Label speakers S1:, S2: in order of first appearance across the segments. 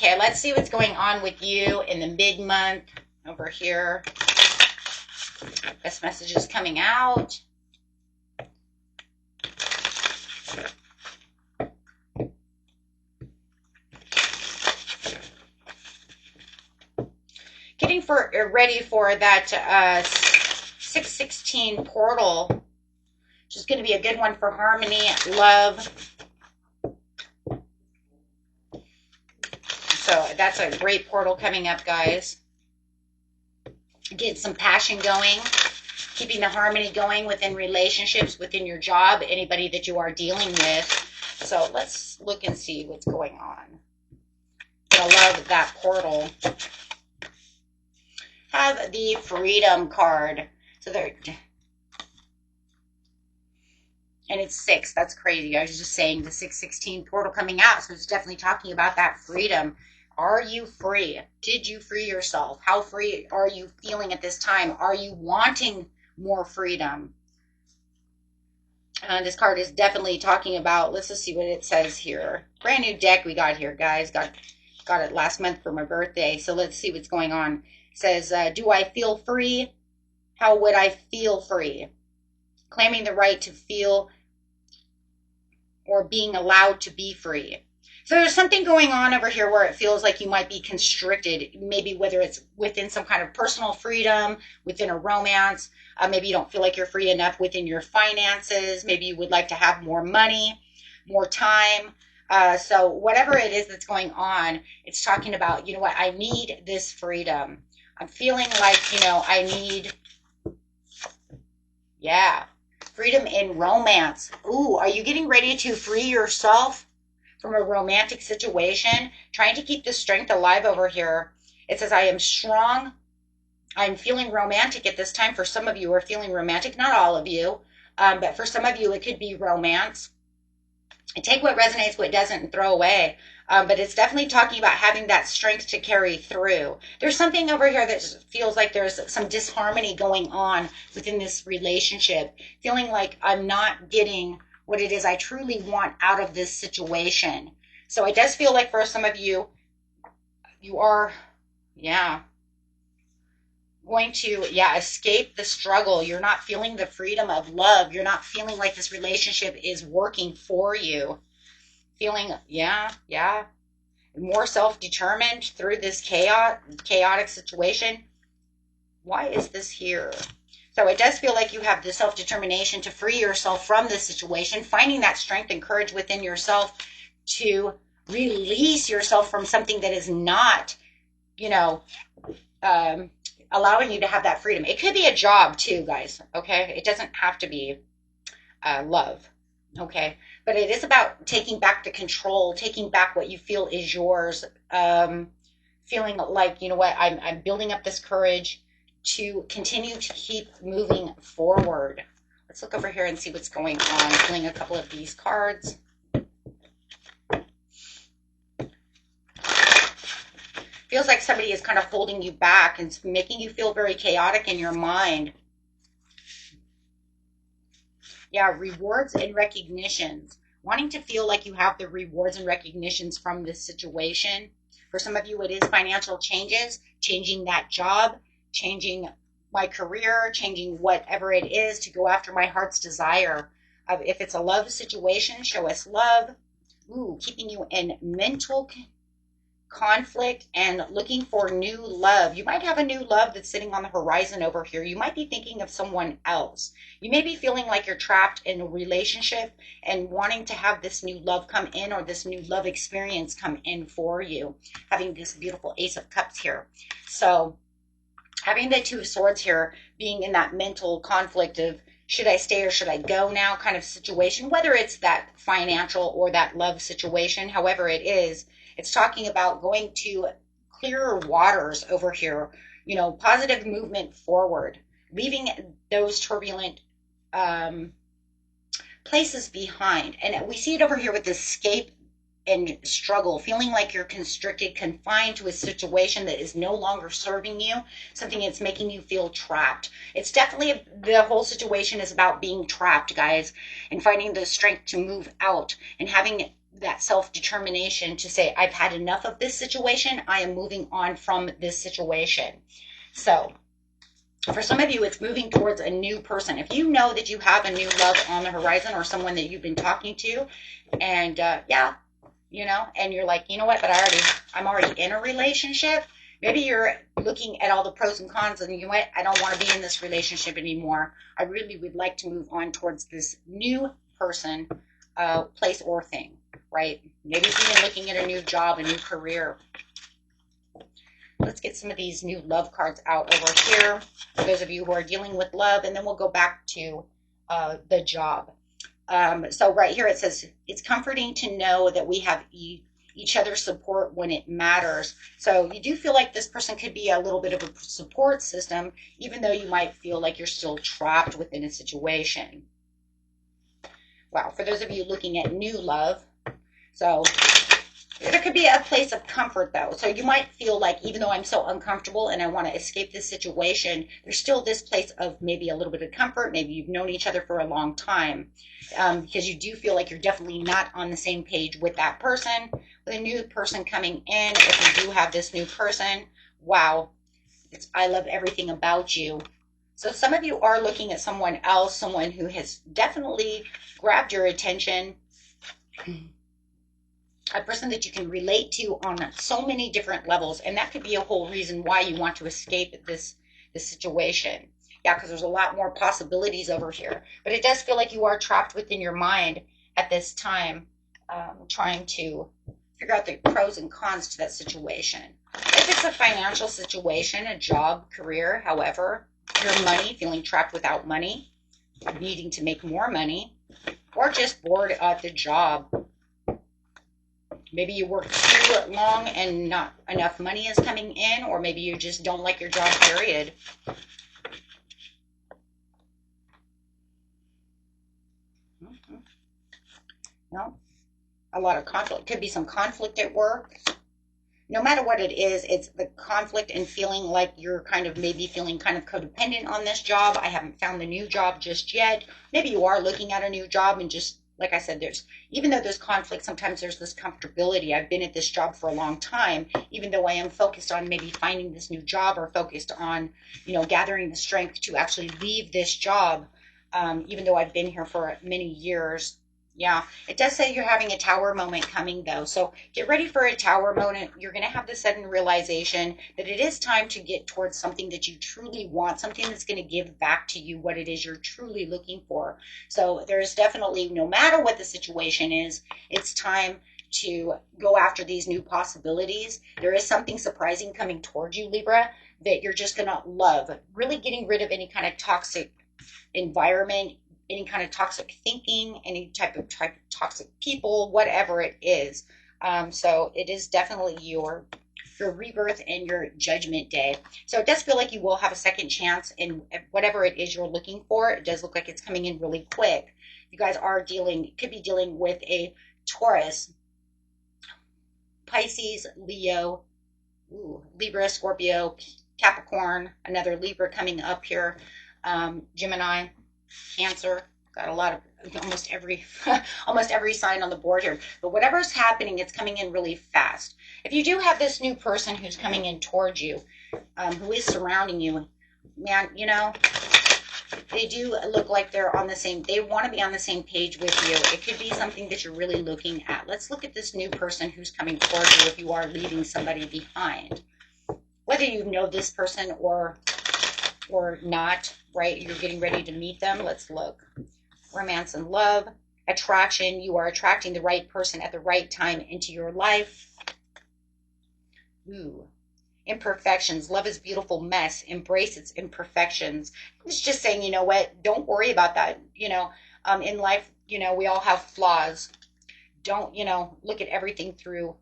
S1: Okay, let's see what's going on with you in the mid-month over here. This message is coming out. Getting ready for that 616 portal, which is going to be a good one for harmony, love. So that's a great portal coming up, guys. Get some passion going, keeping the harmony going within relationships, within your job, anybody that you are dealing with. So let's look and see what's going on. I love that portal. Have the freedom card. So there, and it's 6. That's crazy. I was just saying the 616 portal coming out. So it's definitely talking about that freedom. Are you free? Did you free yourself? How free are you feeling at this time? Are you wanting more freedom? This card is definitely talking about, let's just see what it says here. Brand new deck we got here, guys. Got it last month for my birthday. So let's see what's going on. It says, do I feel free? How would I feel free? Claiming the right to feel or being allowed to be free. So there's something going on over here where it feels like you might be constricted, maybe whether it's within some kind of personal freedom, within a romance, maybe you don't feel like you're free enough within your finances, maybe you would like to have more money, more time. So whatever it is that's going on, it's talking about, you know what, I need this freedom. I'm feeling like, you know, I need, yeah, freedom in romance. Ooh, are you getting ready to free yourself from a romantic situation? Trying to keep the strength alive over here. It says, I am strong. I'm feeling romantic at this time. For some of you are feeling romantic, not all of you, but for some of you, it could be romance. And take what resonates, what doesn't, and throw away. But it's definitely talking about having that strength to carry through. There's something over here that feels like there's some disharmony going on within this relationship. Feeling like I'm not getting what it is I truly want out of this situation. So it does feel like for some of you, you are, going to, escape the struggle. You're not feeling the freedom of love. You're not feeling like this relationship is working for you. Feeling, more self-determined through this chaotic situation. Why is this here? So it does feel like you have the self-determination to free yourself from this situation, finding that strength and courage within yourself to release yourself from something that is not, allowing you to have that freedom. It could be a job too, guys, okay? It doesn't have to be love, okay? But it is about taking back the control, taking back what you feel is yours, feeling like, you know what, I'm building up this courage to continue to keep moving forward. Let's look over here and see what's going on. Pulling a couple of these cards. Feels like somebody is kind of holding you back and making you feel very chaotic in your mind. Yeah, rewards and recognitions. Wanting to feel like you have the rewards and recognitions from this situation. For some of you, it is financial changes, changing that job, changing my career, changing whatever it is to go after my heart's desire. If it's a love situation, show us love. Ooh, keeping you in mental conflict and looking for new love. You might have a new love that's sitting on the horizon over here. You might be thinking of someone else. You may be feeling like you're trapped in a relationship and wanting to have this new love come in, or this new love experience come in for you. Having this beautiful Ace of Cups here. So having the Two of Swords here, being in that mental conflict of should I stay or should I go now kind of situation, whether it's that financial or that love situation, however it is, it's talking about going to clearer waters over here, positive movement forward, leaving those turbulent places behind. And we see it over here with escape and struggle, feeling like you're constricted, confined to a situation that is no longer serving you, something that's making you feel trapped. It's definitely, the whole situation is about being trapped, guys, and finding the strength to move out and having that self-determination to say, I've had enough of this situation. I am moving on from this situation. So for some of you, it's moving towards a new person. If you know that you have a new love on the horizon or someone that you've been talking to, and yeah, you know, and you're like, you know what, but I'm already in a relationship. Maybe you're looking at all the pros and cons and you know what, I don't want to be in this relationship anymore. I really would like to move on towards this new person, place or thing, right? Maybe it's even looking at a new job, a new career. Let's get some of these new love cards out over here for those of you who are dealing with love, and then we'll go back to the job. So right here it says, it's comforting to know that we have each other's support when it matters. So you do feel like this person could be a little bit of a support system, even though you might feel like you're still trapped within a situation. Wow, for those of you looking at new love, so there could be a place of comfort though. So you might feel like, even though I'm so uncomfortable and I want to escape this situation, there's still this place of maybe a little bit of comfort. Maybe you've known each other for a long time, because you do feel like you're definitely not on the same page with that person. With a new person coming in, if you do have this new person, wow, I love everything about you. So some of you are looking at someone else, someone who has definitely grabbed your attention, a person that you can relate to on so many different levels, and that could be a whole reason why you want to escape this situation. Yeah, because there's a lot more possibilities over here, but it does feel like you are trapped within your mind at this time, trying to figure out the pros and cons to that situation. If it's a financial situation, a job, career, however, your money, feeling trapped without money, needing to make more money, or just bored at the job. Maybe you work too long and not enough money is coming in, or maybe you just don't like your job, period. No, a lot of conflict. Could be some conflict at work. No matter what it is, it's the conflict and feeling like you're kind of maybe feeling kind of codependent on this job. I haven't found the new job just yet. Maybe you are looking at a new job and just, like I said, even though there's conflict, sometimes there's this comfortability. I've been at this job for a long time, even though I am focused on maybe finding this new job or focused on, gathering the strength to actually leave this job, even though I've been here for many years. Yeah, it does say you're having a tower moment coming though. So get ready for a tower moment. You're going to have the sudden realization that it is time to get towards something that you truly want, something that's going to give back to you what it is you're truly looking for. So there's definitely, no matter what the situation is, it's time to go after these new possibilities. There is something surprising coming towards you, Libra, that you're just going to love. Really getting rid of any kind of toxic environment, any kind of toxic thinking, any type of toxic people, whatever it is. So it is definitely your rebirth and your judgment day. So it does feel like you will have a second chance in whatever it is you're looking for. It does look like it's coming in really quick. You guys could be dealing with a Taurus, Pisces, Leo, Libra, Scorpio, Capricorn, another Libra coming up here, Gemini, Cancer. Got a lot of almost every sign on the board here. But whatever's happening, it's coming in really fast. If you do have this new person who's coming in towards you, who is surrounding you, man, they do look like they're on the same, they want to be on the same page with you. It could be something that you're really looking at. Let's look at this new person who's coming towards you if you are leaving somebody behind. Whether you know this person or not, right? You're getting ready to meet them. Let's look. Romance and love, attraction. You are attracting the right person at the right time into your life. Ooh. Imperfections. Love is a beautiful mess. Embrace its imperfections. It's just saying, you know what? Don't worry about that. In life, we all have flaws. Don't, look at everything through,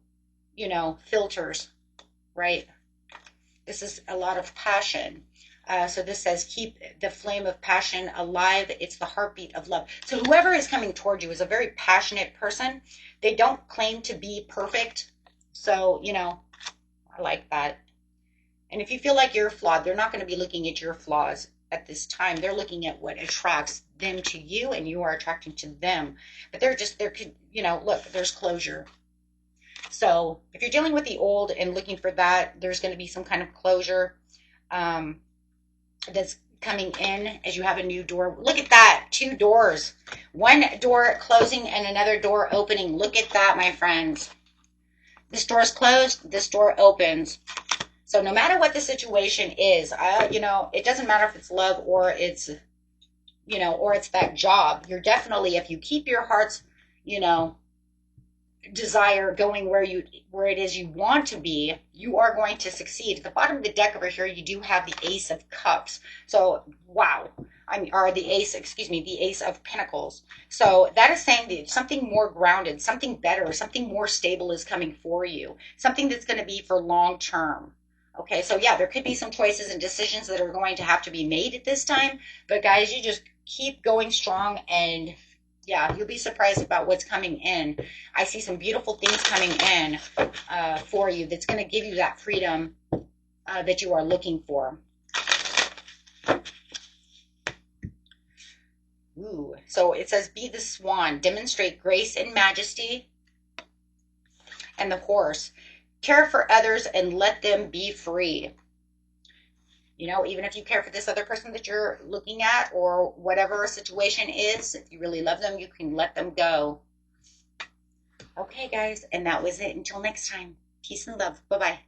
S1: filters, right? This is a lot of passion. So this says, keep the flame of passion alive. It's the heartbeat of love. So whoever is coming toward you is a very passionate person. They don't claim to be perfect. So, I like that. And if you feel like you're flawed, they're not going to be looking at your flaws. at this time. They're looking at what attracts them to you, and you are attracting to them. But there could, look, there's closure. So if you're dealing with the old and looking for that, there's going to be some kind of closure um, that's coming in as you have a new door. Look at that, 2 doors. One door closing and another door opening. Look at that, my friends. This door is closed, this door opens. So no matter what the situation is, it doesn't matter if it's love or it's that job. You're definitely, if you keep your heart's, desire going where it is you want to be, you are going to succeed. At the bottom of the deck over here, you do have the Ace of Cups. So wow. Or the Ace, excuse me, the Ace of Pentacles. So that is saying that something more grounded, something better, something more stable is coming for you. Something that's going to be for long term. Okay, so yeah, there could be some choices and decisions that are going to have to be made at this time. But guys, you just keep going strong, and yeah, you'll be surprised about what's coming in. I see some beautiful things coming in for you that's going to give you that freedom that you are looking for. Ooh, so it says, be the swan, demonstrate grace and majesty. And the horse, care for others and let them be free. Even if you care for this other person that you're looking at, or whatever a situation is, if you really love them, you can let them go. Okay, guys, and that was it. Until next time, peace and love. Bye-bye.